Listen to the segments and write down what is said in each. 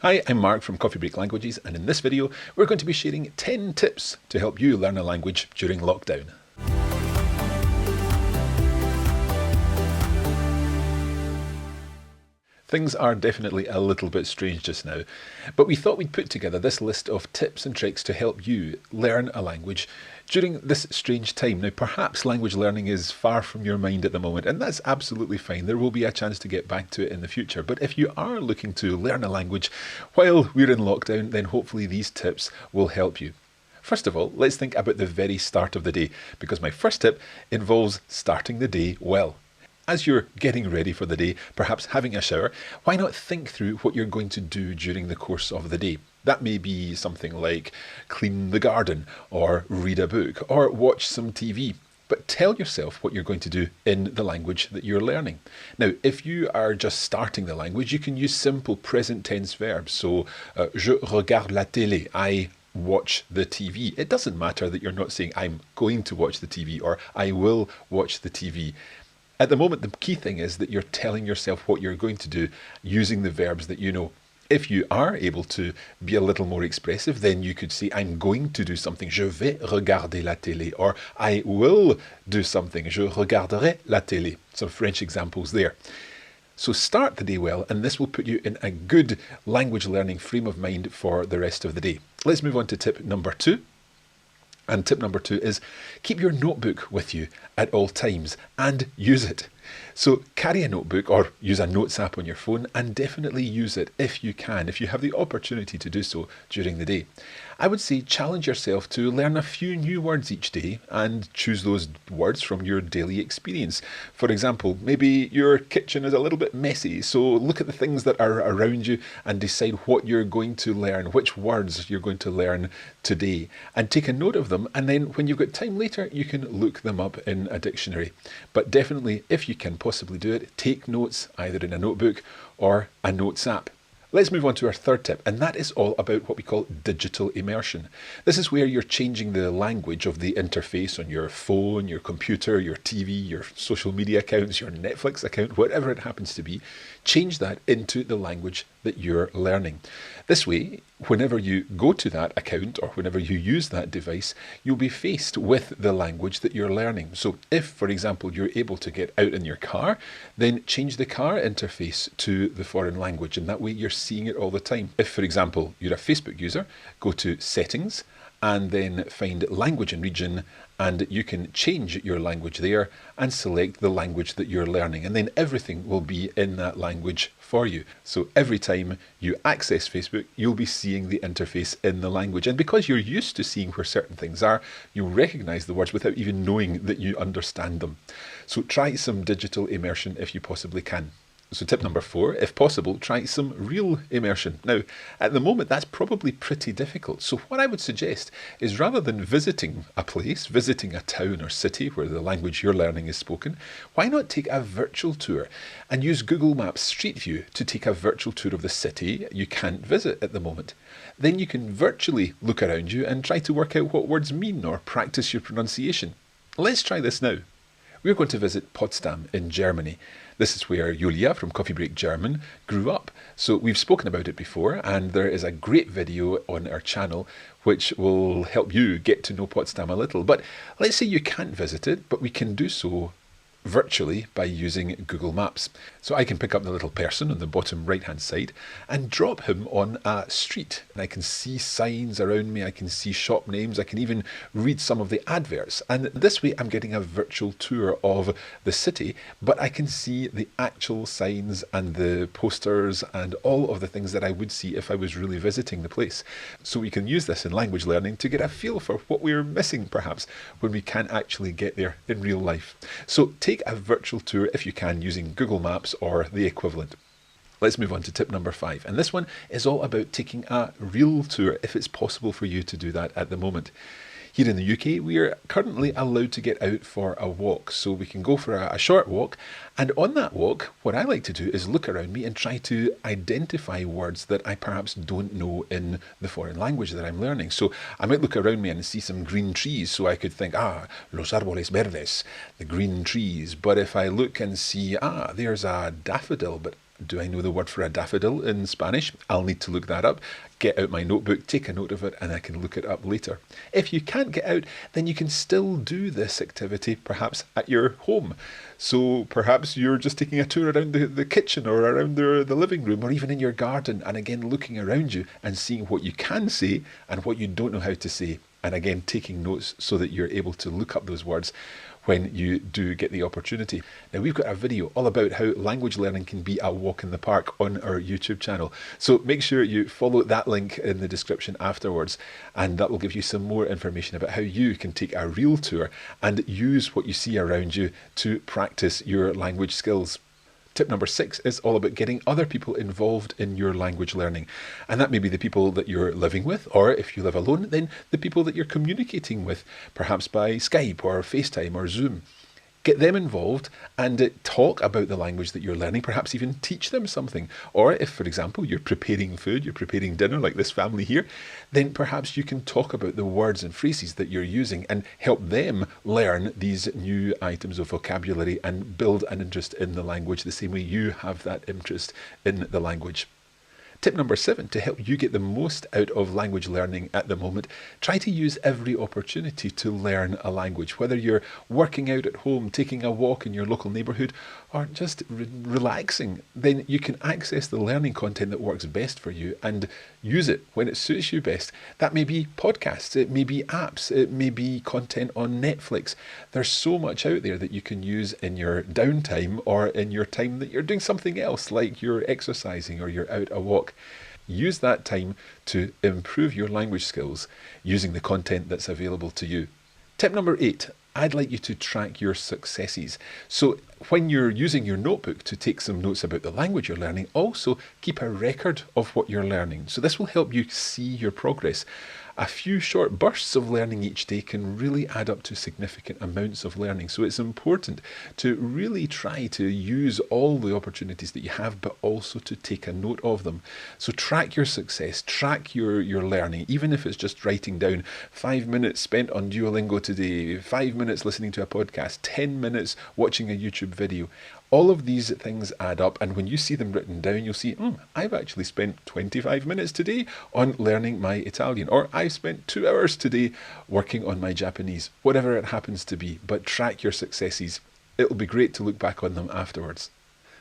Hi, I'm Mark from Coffee Break Languages, and in this video we're going to be sharing 10 tips to help you learn a language during lockdown. Things are definitely a little bit strange just now, but we thought we'd put together this list of tips and tricks to help you learn a language during this strange time. Now, perhaps language learning is far from your mind at the moment, and that's absolutely fine. There will be a chance to get back to it in the future. But if you are looking to learn a language while we're in lockdown, then hopefully these tips will help you. First of all, let's think about the very start of the day, because my first tip involves starting the day well. As you're getting ready for the day, perhaps having a shower, why not think through what you're going to do during the course of the day? That may be something like clean the garden, or read a book, or watch some TV. But tell yourself what you're going to do in the language that you're learning. Now, if you are just starting the language, you can use simple present tense verbs. So, je regarde la télé, I watch the TV. It doesn't matter that you're not saying I'm going to watch the TV or I will watch the TV. At the moment, the key thing is that you're telling yourself what you're going to do using the verbs that you know. If you are able to be a little more expressive, then you could say, I'm going to do something, je vais regarder la télé, or I will do something, je regarderai la télé. Some French examples there. So start the day well, and this will put you in a good language learning frame of mind for the rest of the day. Let's move on to tip number 2. And tip number 2 is keep your notebook with you at all times and use it. So carry a notebook or use a notes app on your phone and definitely use it if you can, if you have the opportunity to do so during the day. I would say challenge yourself to learn a few new words each day and choose those words from your daily experience. For example, maybe your kitchen is a little bit messy, so look at the things that are around you and decide what you're going to learn, which words you're going to learn today, and take a note of them, and then when you've got time later, you can look them up in a dictionary. But definitely, if you can possibly do it, take notes either in a notebook or a notes app. Let's move on to our third tip, and that is all about what we call digital immersion. This is where you're changing the language of the interface on your phone, your computer, your TV, your social media accounts, your Netflix account, whatever it happens to be. Change that into the language that you're learning. This way, whenever you go to that account or whenever you use that device, you'll be faced with the language that you're learning. So if, for example, you're able to get out in your car, then change the car interface to the foreign language, and that way you're seeing it all the time. If, for example, you're a Facebook user, go to Settings and then find Language and Region, and you can change your language there and select the language that you're learning, and then everything will be in that language for you. So every time you access Facebook, you'll be seeing the interface in the language, and because you're used to seeing where certain things are, you'll recognize the words without even knowing that you understand them. So try some digital immersion if you possibly can. So tip number 4, if possible, try some real immersion. Now, at the moment, that's probably pretty difficult. So what I would suggest is rather than visiting a place, visiting a town or city where the language you're learning is spoken, why not take a virtual tour and use Google Maps Street View to take a virtual tour of the city you can't visit at the moment. Then you can virtually look around you and try to work out what words mean or practice your pronunciation. Let's try this now. We're going to visit Potsdam in Germany. This is where Julia from Coffee Break German grew up. So we've spoken about it before, and there is a great video on our channel which will help you get to know Potsdam a little. But let's say you can't visit it, but we can do so virtually by using Google Maps. So I can pick up the little person on the bottom right hand side and drop him on a street, and I can see signs around me, I can see shop names, I can even read some of the adverts, and this way I'm getting a virtual tour of the city, but I can see the actual signs and the posters and all of the things that I would see if I was really visiting the place. So we can use this in language learning to get a feel for what we're missing perhaps when we can't actually get there in real life. So take a virtual tour if you can using Google Maps or the equivalent. Let's move on to tip number 5, and this one is all about taking a real tour if it's possible for you to do that at the moment. Here in the UK, we are currently allowed to get out for a walk, so we can go for a short walk, and on that walk, what I like to do is look around me and try to identify words that I perhaps don't know in the foreign language that I'm learning. So I might look around me and see some green trees, so I could think, los árboles verdes, the green trees. But if I look and see, there's a daffodil, but Do I know the word for a daffodil in Spanish? I'll need to look that up. Get out my notebook, take a note of it, and I can look it up later. If you can't get out, then you can still do this activity perhaps at your home. So perhaps you're just taking a tour around the kitchen or around the living room or even in your garden, and again looking around you and seeing what you can say and what you don't know how to say. And again, taking notes so that you're able to look up those words when you do get the opportunity. Now, we've got a video all about how language learning can be a walk in the park on our YouTube channel. So make sure you follow that link in the description afterwards, and that will give you some more information about how you can take a real tour and use what you see around you to practice your language skills. Tip number 6 is all about getting other people involved in your language learning. And that may be the people that you're living with, or if you live alone, then the people that you're communicating with, perhaps by Skype or FaceTime or Zoom. Get them involved and talk about the language that you're learning, perhaps even teach them something. Or if, for example, you're preparing food, you're preparing dinner like this family here, then perhaps you can talk about the words and phrases that you're using and help them learn these new items of vocabulary and build an interest in the language the same way you have that interest in the language. Tip number 7, to help you get the most out of language learning at the moment, try to use every opportunity to learn a language. Whether you're working out at home, taking a walk in your local neighbourhood, or just relaxing, then you can access the learning content that works best for you and use it when it suits you best. That may be podcasts, it may be apps, it may be content on Netflix. There's so much out there that you can use in your downtime or in your time that you're doing something else, like you're exercising or you're out a walk. Use that time to improve your language skills using the content that's available to you. Tip number 8, I'd like you to track your successes. So when you're using your notebook to take some notes about the language you're learning, also keep a record of what you're learning. So this will help you see your progress. A few short bursts of learning each day can really add up to significant amounts of learning. So it's important to really try to use all the opportunities that you have, but also to take a note of them. So track your success, track your learning, even if it's just writing down 5 minutes spent on Duolingo today, 5 minutes listening to a podcast, 10 minutes watching a YouTube video. All of these things add up, and when you see them written down, you'll see, I've actually spent 25 minutes today on learning my Italian, or I've spent 2 hours today working on my Japanese, whatever it happens to be. But track your successes. It'll be great to look back on them afterwards.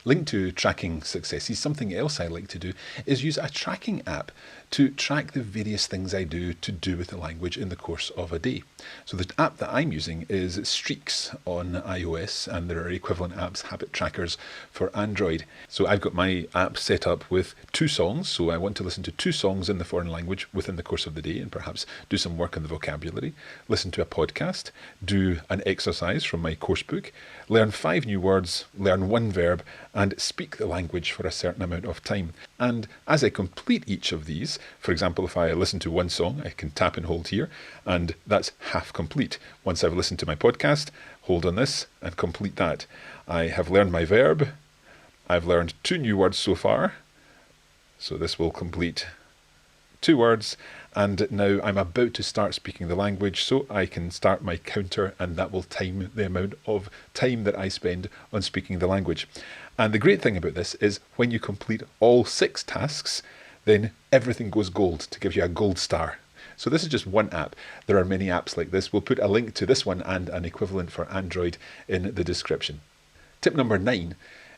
Linked to tracking successes, something else I like to do is use a tracking app to track the various things I do to do with the language in the course of a day. So the app that I'm using is StickK on iOS, and there are equivalent apps, habit trackers, for Android. So I've got my app set up with 2 songs, so I want to listen to 2 songs in the foreign language within the course of the day and perhaps do some work on the vocabulary, listen to a podcast, do an exercise from my course book, learn 5 new words, learn 1 verb, and speak the language for a certain amount of time. And as I complete each of these, for example, if I listen to 1 song, I can tap and hold here, and that's half complete. Once I've listened to my podcast, hold on this and complete that. I have learned my verb. I've learned 2 new words so far, so this will complete 2 words, and now I'm about to start speaking the language, so I can start my counter, and that will time the amount of time that I spend on speaking the language. And the great thing about this is when you complete all 6 tasks, then everything goes gold to give you a gold star. So this is just one app. There are many apps like this. We'll put a link to this one and an equivalent for Android in the description. Tip number 9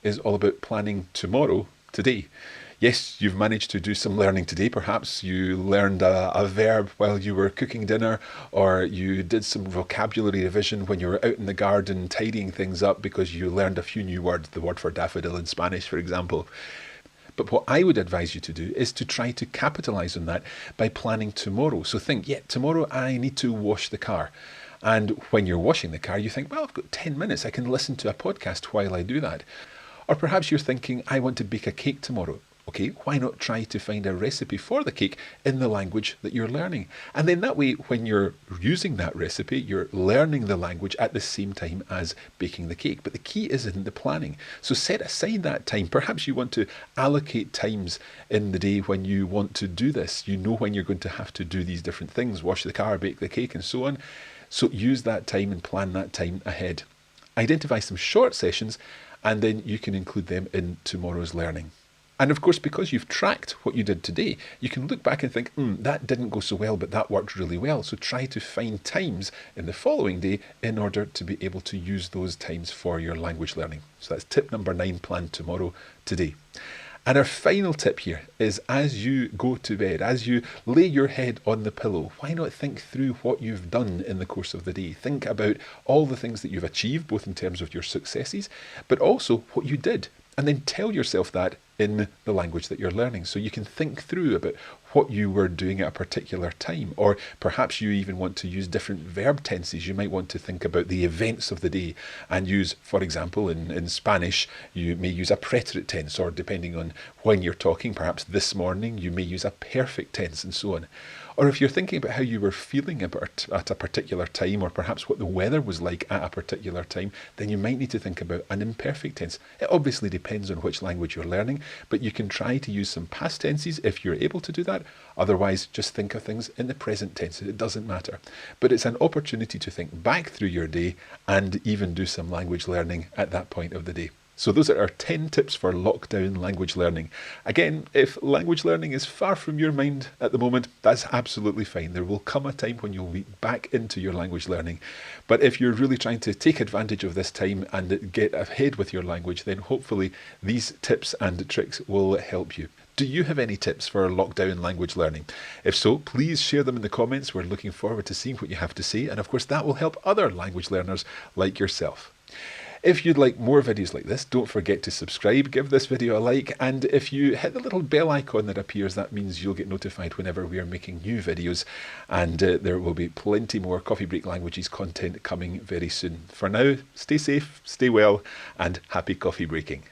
is all about planning tomorrow, today. Yes, you've managed to do some learning today. Perhaps you learned a verb while you were cooking dinner, or you did some vocabulary revision when you were out in the garden tidying things up because you learned a few new words, the word for daffodil in Spanish, for example. But what I would advise you to do is to try to capitalize on that by planning tomorrow. So think, tomorrow I need to wash the car. And when you're washing the car, you think, well, I've got 10 minutes. I can listen to a podcast while I do that. Or perhaps you're thinking, I want to bake a cake tomorrow. Okay, why not try to find a recipe for the cake in the language that you're learning? And then that way, when you're using that recipe, you're learning the language at the same time as baking the cake. But the key is in the planning. So set aside that time. Perhaps you want to allocate times in the day when you want to do this. You know when you're going to have to do these different things, wash the car, bake the cake, and so on. So use that time and plan that time ahead. Identify some short sessions and then you can include them in tomorrow's learning. And of course, because you've tracked what you did today, you can look back and think, that didn't go so well, but that worked really well. So try to find times in the following day in order to be able to use those times for your language learning. So that's tip number 9, plan tomorrow, today. And our final tip here is, as you go to bed, as you lay your head on the pillow, why not think through what you've done in the course of the day? Think about all the things that you've achieved, both in terms of your successes, but also what you did. And then tell yourself that in the language that you're learning. So you can think through about what you were doing at a particular time. Or perhaps you even want to use different verb tenses. You might want to think about the events of the day and use, for example, in Spanish, you may use a preterite tense, or depending on when you're talking, perhaps this morning, you may use a perfect tense, and so on. Or if you're thinking about how you were feeling at a particular time, or perhaps what the weather was like at a particular time, then you might need to think about an imperfect tense. It obviously depends on which language you're learning, but you can try to use some past tenses if you're able to do that. Otherwise, just think of things in the present tense. It doesn't matter. But it's an opportunity to think back through your day and even do some language learning at that point of the day. So those are our 10 tips for lockdown language learning. Again, if language learning is far from your mind at the moment, that's absolutely fine. There will come a time when you'll be back into your language learning. But if you're really trying to take advantage of this time and get ahead with your language, then hopefully these tips and tricks will help you. Do you have any tips for lockdown language learning? If so, please share them in the comments. We're looking forward to seeing what you have to say. And of course, that will help other language learners like yourself. If you'd like more videos like this, don't forget to subscribe, give this video a like, and if you hit the little bell icon that appears, that means you'll get notified whenever we are making new videos, and there will be plenty more Coffee Break Languages content coming very soon. For now, stay safe, stay well, and happy coffee breaking.